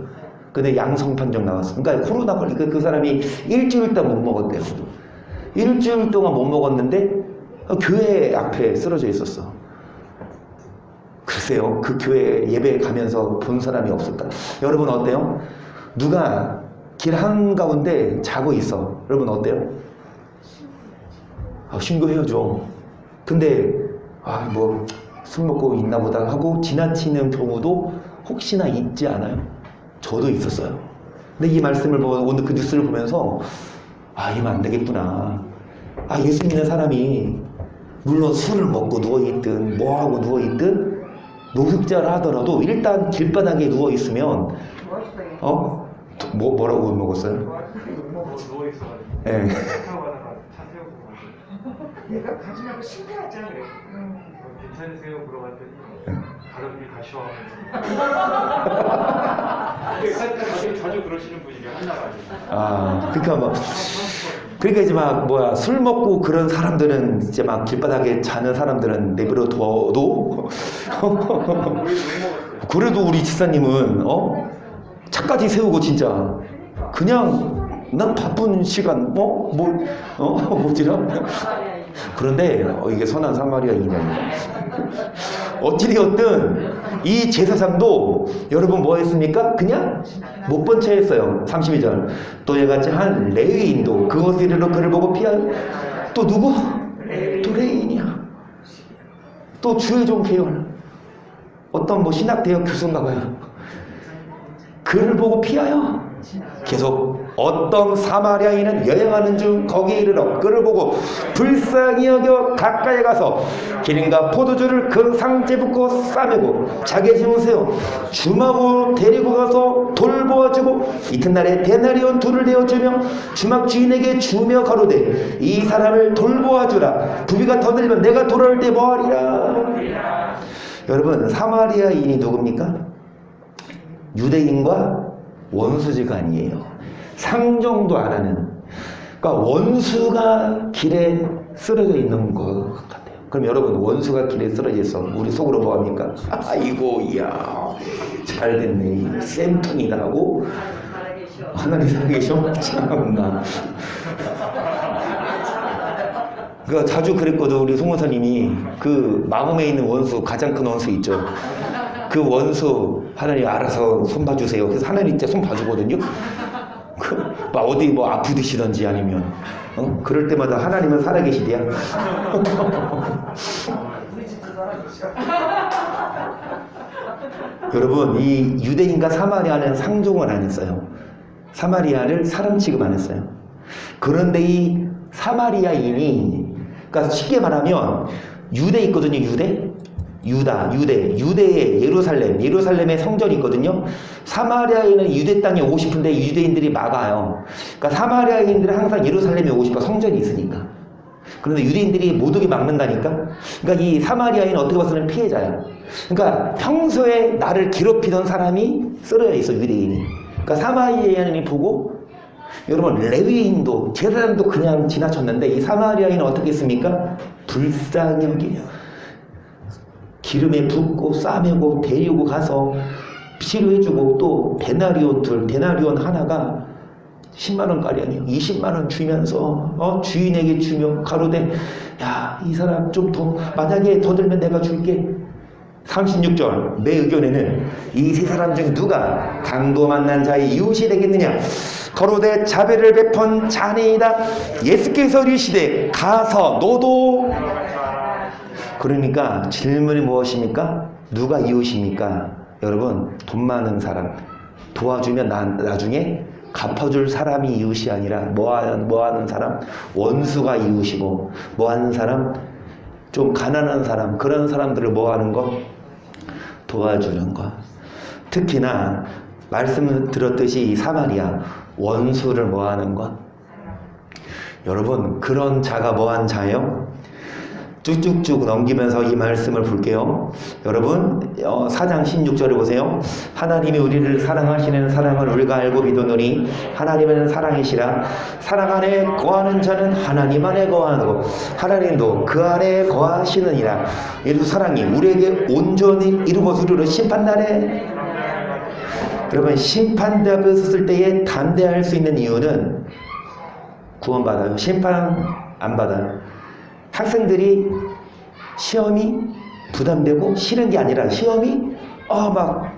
A: 근데 양성 판정 나왔어. 그러니까 코로나 걸리니까 그 사람이 일주일 동안 못 먹었대요. 일주일 동안 못 먹었는데 교회 앞에 쓰러져 있었어. 글쎄요, 그 교회 예배 가면서 본 사람이 없을까? 여러분 어때요? 누가 길 한가운데 자고 있어. 여러분 어때요? 신고해야죠. 근데 뭐 술 먹고 있나 보다 하고 지나치는 경우도 혹시나 있지 않아요? 저도 있었어요. 근데 이 말씀을 보고 오늘 그 뉴스를 보면서 이러면 안 되겠구나. 예수 믿는 사람이 물론 술을 먹고 누워있든 뭐하고 누워있든 노숙자를 하더라도 일단 길바닥에 누워있으면 뭐라고 먹었어요?
C: 누워있어가지고
A: 네.
C: 타고 가다가 차 세우고 가지고
B: 내가 가지 말고 신고하자.
C: 괜찮으세요? 물어봤더니 가족들이 다 쉬어가지고 자주 그러시는 분이 한나가지고
A: 그러니까 이제 술 먹고 그런 사람들은 이제 막 길바닥에 자는 사람들은 내버려 둬도 그래도 우리 집사님은 차까지 세우고 진짜 그냥 난 바쁜 시간 뭐지라 그런데 이게 선한 사마리아인이냐 어찌되었든 이 제사장도 여러분 뭐 했습니까? 그냥 못 본 채 했어요. 32절 또 이같이 한 레위인도 그것을 이르러 그를 보고 피하여 또 누구? 또 레위인이야. 또 주의 종 계열 어떤 신학대학 교수인가 봐요. 그를 보고 피하여 계속 어떤 사마리아인은 여행하는 중 거기에 이르러 그를 보고 불쌍히 여겨 가까이 가서 기름과 포도주를 그 상자에 붓고 싸매고 자기 짐을 세워 주막으로 데리고 가서 돌보아주고 이튿날에 데나리온 둘을 내어주며 주막 주인에게 주며 가로되 이 사람을 돌보아주라. 부비가 더 늘면 내가 돌아올 때 뭐하리라. 여러분 사마리아인이 누굽니까? 유대인과 원수지간이에요. 상종도 안 하는. 그러니까 원수가 길에 쓰러져 있는 것 같아요. 그럼 여러분 원수가 길에 쓰러져 있어. 우리 속으로 뭐합니까? 아이고 이야 잘 됐네. 쌤통이다 하고 하나님 살아계셔? 참나. 그러니까 자주 그랬거든. 우리 송원사님이 그 마음에 있는 원수 가장 큰 원수 있죠. 그 원수 하나님 알아서 손 봐주세요. 그래서 하나님 진짜 손 봐주거든요. 어디 아프드시던지 아니면 그럴 때마다 하나님은 살아계시대야. 여러분 이 유대인과 사마리아는 상종을 안 했어요. 사마리아를 사람 취급 안 했어요. 그런데 이 사마리아인이 그러니까 쉽게 말하면 유대 있거든요. 유대의 예루살렘에 성전이 있거든요. 사마리아인은 유대 땅에 오고 싶은데 유대인들이 막아요. 그러니까 사마리아인들은 항상 예루살렘에 오고 싶어. 성전이 있으니까. 그런데 유대인들이 못 오게 막는다니까. 그러니까 이 사마리아인은 어떻게 봐서는 피해자야. 그러니까 평소에 나를 괴롭히던 사람이 쓰러져 있어, 유대인이. 그러니까 사마리아인이 보고, 여러분 레위인도 제사장도 그냥 지나쳤는데 이 사마리아인은 어떻게 했습니까? 불쌍히 여기며 기름에 붓고 싸매고 데리고 가서 치료해주고, 또 데나리온 하나가 10만원까지 아니에요. 20만원 주면서 주인에게 주며 가로되 야, 이 사람 좀 더 만약에 더 들면 내가 줄게. 36절 내 의견에는 이 세 사람 중 누가 강도 만난 자의 이웃이 되겠느냐. 가로되 자비를 베푼 자네이다. 예수께서 이르시되 가서 너도. 그러니까 질문이 무엇입니까? 누가 이웃입니까? 여러분, 돈 많은 사람 도와주면 나중에 갚아줄 사람이 이웃이 아니라 뭐하는 사람? 원수가 이웃이고, 뭐하는 사람? 좀 가난한 사람, 그런 사람들을 뭐하는 것? 도와주는 것. 특히나 말씀을 들었듯이 이 사마리아 원수를 뭐하는 것? 여러분, 그런 자가 뭐한 자예요? 쭉쭉쭉 넘기면서 이 말씀을 볼게요. 여러분 4장 16절을 보세요. 하나님이 우리를 사랑하시는 사랑을 우리가 알고 믿으노니 하나님은 사랑이시라. 사랑 안에 거하는 자는 하나님 안에 거하고 하나님도 그 안에 거하시느니라. 이래서 사랑이 우리에게 온전히 이루어지리라. 심판날에, 여러분 심판대 앞에 섰을 때에 담대할 수 있는 이유는 구원받아요. 심판 안 받아요. 학생들이 시험이 부담되고 싫은 게 아니라 시험이 막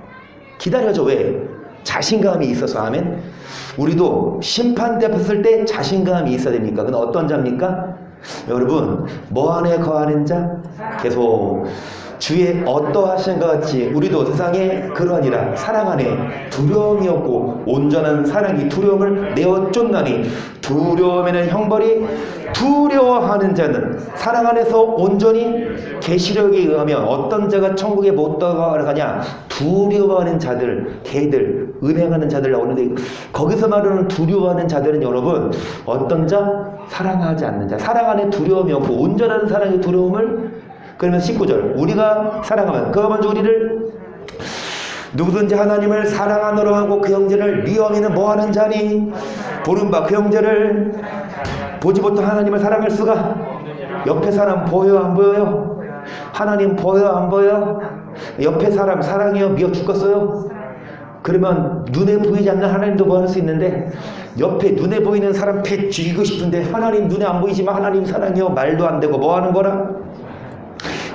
A: 기다려져. 왜? 자신감이 있어서. 아멘. 우리도 심판대 앞에 설 때 자신감이 있어야 됩니까? 그건 어떤 자입니까? 여러분, 뭐 안에 거하는 자? 계속 주의 어떠하신 것 같이 우리도 세상에 그러하니라. 사랑 안에 두려움이 없고 온전한 사랑이 두려움을 내어 쫓나니 두려움에는 형벌이. 두려워하는 자는 사랑 안에서 온전히 계시력에 의하면 어떤 자가 천국에 못 들어가냐? 두려워하는 자들, 개들, 음행하는 자들 나오는데, 거기서 말하는 두려워하는 자들은 여러분 어떤 자? 사랑하지 않는 자. 사랑 안에 두려움이 없고 온전한 사랑의 두려움을. 그러면 19절 우리가 사랑하면 그가 먼저 우리를 누구든지 하나님을 사랑하노라 하고 그 형제를 미워하면 뭐하는 자니? 보는 바 그 형제를 보지 못한 하나님을 사랑할 수가. 옆에 사람 보여 안 보여요? 하나님 보여 안 보여? 옆에 사람 사랑해요? 미워 죽겠어요? 그러면 눈에 보이지 않는 하나님도 뭐 할 수 있는데, 옆에 눈에 보이는 사람 패 죽이고 싶은데 하나님 눈에 안 보이지만 하나님 사랑해요? 말도 안 되고 뭐 하는 거라?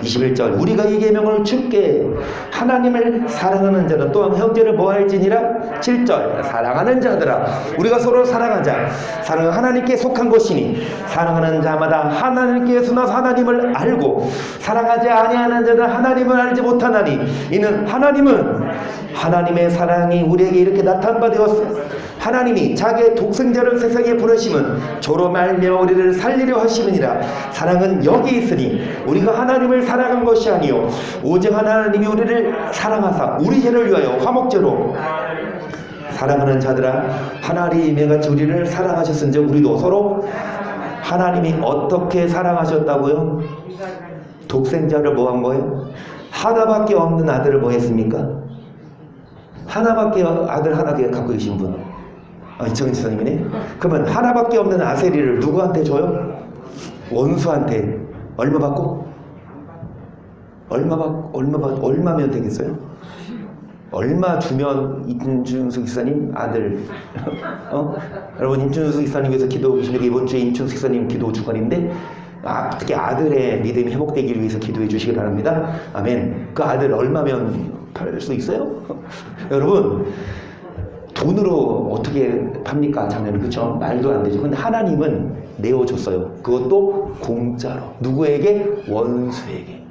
A: 21절 우리가 이 계명을 줄게 하나님을 사랑하는 자는 또한 형제를 뭐할지니라. 7절 사랑하는 자들아 우리가 서로 사랑하자. 사랑은 하나님께 속한 것이니 사랑하는 자마다 하나님께서 나서 하나님을 알고 사랑하지 아니하는 자는 하나님을 알지 못하나니 이는 하나님은 하나님의 사랑이 우리에게 이렇게 나타난 바 되었어. 하나님이 자기의 독생자를 세상에 보내심은 저로 말미암아 우리를 살리려 하심이니라. 사랑은 여기 있으니 우리가 하나님을 사랑한 것이 아니요 오직 하나님이 우리를 사랑하사 우리 죄를 위하여 화목제로. 사랑하는 자들아 하나님의 같이 우리를 사랑하셨은즉 우리도 서로. 하나님이 어떻게 사랑하셨다고요? 독생자를 뭐 한 거예요? 하나밖에 없는 아들을 뭐 했습니까? 하나밖에 아들 하나 갖고 계신 분, 이청인 지사님이네. 그러면 하나밖에 없는 아세리를 누구한테 줘요? 원수한테. 얼마 받고? 얼마면 되겠어요? 얼마 주면 임춘숙 기사님 아들 여러분 임춘숙 기사님 위해서 기도하고 계십니다. 이번 주에 임춘숙 기사님 기도 주간인데 특히 아들의 믿음이 회복되기 위해서 기도해 주시기 바랍니다. 아멘. 그 아들 얼마면 팔 수 있어요? 여러분 돈으로 어떻게 팝니까? 장면 그렇죠? 말도 안 되죠. 근데 하나님은 내어줬어요. 그것도 공짜로. 누구에게? 원수에게.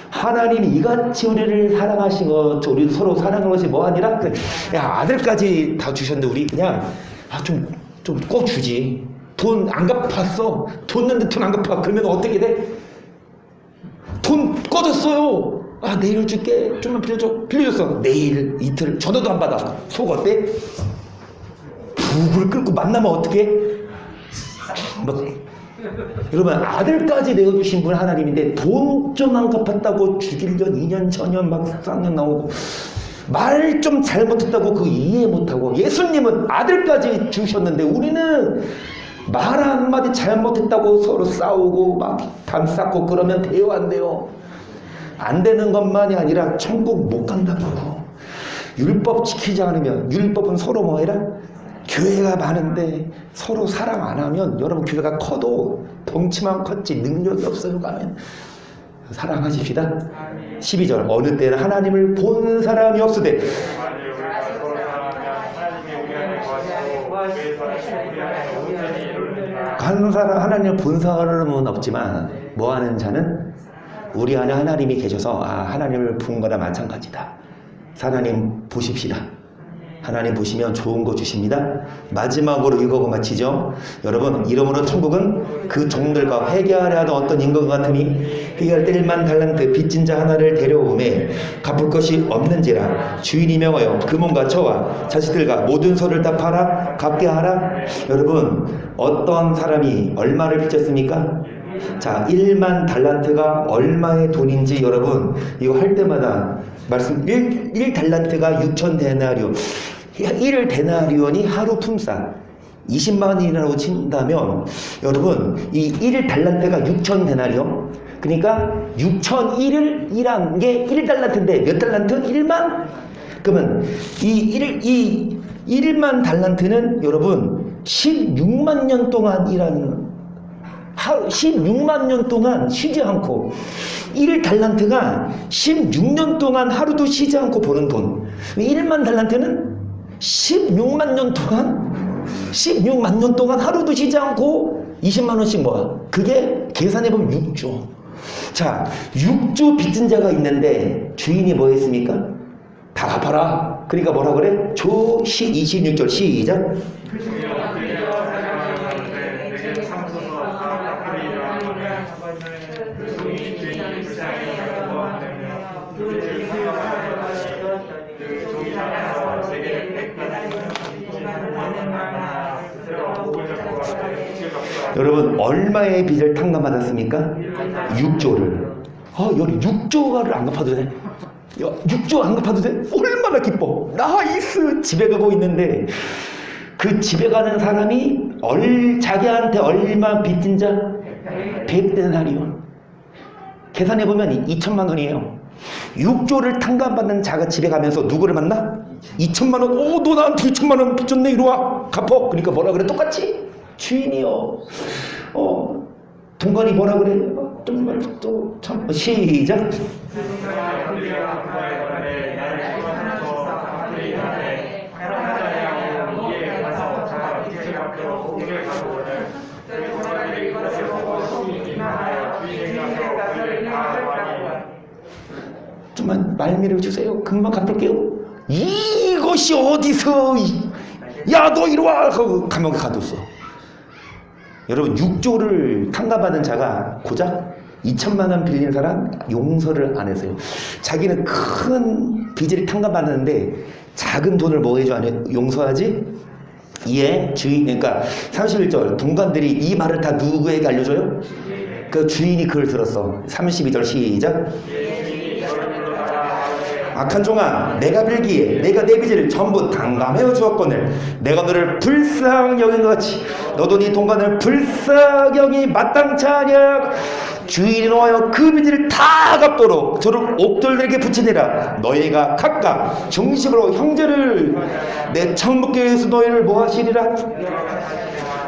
A: 하나님이 이같이 우리를 사랑하신 것, 우리 서로 사랑하는 것이 뭐 아니라, 아들까지 다 주셨는데 우리 그냥 좀 꼭 주지. 돈 안 갚았어. 돈 냈는데 돈 안 갚아. 그러면 어떻게 돼? 돈 꺼졌어요. 내일 줄게. 좀만 빌려줬어. 내일 이틀 전화도 안 받아. 속 어때? 북을 끓고 만나면 어떻게? 여러분 아들까지 내어주신 분 하나님인데 돈 좀 안 갚았다고 죽일 년 2년 전년 막 4년 나오고 말 좀 잘못했다고 그거 이해 못하고 예수님은 아들까지 주셨는데 우리는 말 한마디 잘못했다고 서로 싸우고 막 담쌓고 그러면 돼요 안 돼요? 안 되는 것만이 아니라 천국 못 간다고요. 율법 지키지 않으면 율법은 서로 뭐 해라? 교회가 많은데 서로 사랑 안 하면 여러분 교회가 커도 덩치만 컸지 능력이 없어요. 가면 사랑하십시다. 12절 어느 때는 하나님을 본 사람이 없으되 간 사람 하나님을 본 사람은 없지만 뭐하는 자는 우리 안에 하나님이 계셔서 하나님을 본 거나 마찬가지다. 하나님 보십시다. 하나님 보시면 좋은 거 주십니다. 마지막으로 이거고 마치죠. 여러분 이러므로 천국은 그 종들과 회개하려 하던 어떤 인간 같으니 회개할 때 1만 달란트 빚진 자 하나를 데려오매 갚을 것이 없는지라 주인이 명하여 그 몸과 저와 자식들과 모든 소를 다 팔아 갚게 하라. 여러분 어떤 사람이 얼마를 빚졌습니까? 자 1만 달란트가 얼마의 돈인지 여러분 이거 할 때마다 말씀 1달란트가 6천 데나리온 1 데나리온이 하루 품삯 20만 원이라고 친다면 여러분 이 1달란트가 6천 데나리온 그러니까 6,001을 일한 게 1달란트인데 몇 달란트? 1만? 그러면 이 1만 달란트는 여러분 16만 년 동안 일하는 16만 년 동안 쉬지 않고 1달란트가 16년 동안 하루도 쉬지 않고 버는 돈 1만 달란트는 16만 년 동안 하루도 쉬지 않고 20만 원씩 모아. 그게 계산해보면 6조. 자 6조 빚진 자가 있는데 주인이 뭐 했습니까? 다 갚아라. 그러니까 뭐라 그래? 조 26절 시작. 여러분 얼마의 빚을 탕감받았습니까? 6조를. 여기 6조를 안 갚아도 돼? 6조 안 갚아도 돼? 얼마나 기뻐. 나이스. 집에 가고 있는데 그 집에 가는 사람이 자기한테 얼마 빚진 자? 100데나리온. 계산해보면 2천만 원이에요. 6조를 탕감받는 자가 집에 가면서 누구를 만나? 2천만 원. 너 나한테 2천만 원 빚졌네. 이리 와. 갚어. 그러니까 뭐라 그래? 똑같이 주인이요. 동관이 뭐라 그래? 정말 또 참. 시작. 좀만 말미를 주세요. 금방 갚을게요. 이것이 어디서 야 너 이리 와 하고 감옥에 가뒀어. 여러분 6조를 탕감받은 자가 고작 2천만 원 빌린 사람 용서를 안 했어요. 자기는 큰 빚을 탕감받았는데 작은 돈을 뭐 해줘? 안 해? 용서하지? 이에 주인, 그러니까 31절 동관들이 이 말을 다 누구에게 알려줘요? 그 주인이 그걸 들었어. 32절 시작. 악한 종아 내가 빌기에 내가 내 빚을 전부 탕감하여 주었거늘 내가 너를 불쌍히 여긴 것 같이 너도 네 동관을 불쌍히 여기 마땅치 아니하여 주인이 놓아여 그 빚을 다 갚도록 저를 옥돌들에게 붙이니라. 너희가 각각 중심으로 형제를 내 천국교회에서 너희를 뭐하시리라.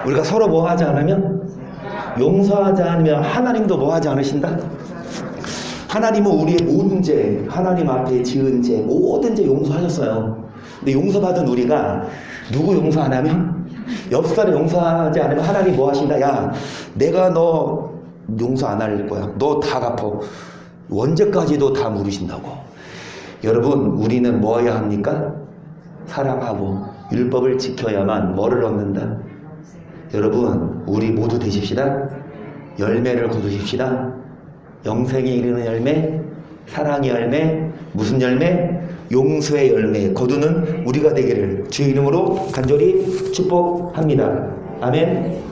A: 우리가 서로 뭐하지 않으면 용서하지 않으면 하나님도 뭐하지 않으신다. 하나님은 우리의 모든 죄, 하나님 앞에 지은 죄, 모든 죄 용서하셨어요. 근데 용서받은 우리가 누구 용서 안 하면? 옆 사람 용서하지 않으면 하나님 뭐 하신다? 야, 내가 너 용서 안 할 거야. 너 다 갚어. 언제까지도 다 물으신다고. 여러분, 우리는 뭐 해야 합니까? 사랑하고 율법을 지켜야만 뭐를 얻는다? 여러분, 우리 모두 되십시다. 열매를 거두십시다. 영생에 이르는 열매, 사랑의 열매, 무슨 열매? 용서의 열매 거두는 우리가 되기를 주의 이름으로 간절히 축복합니다. 아멘.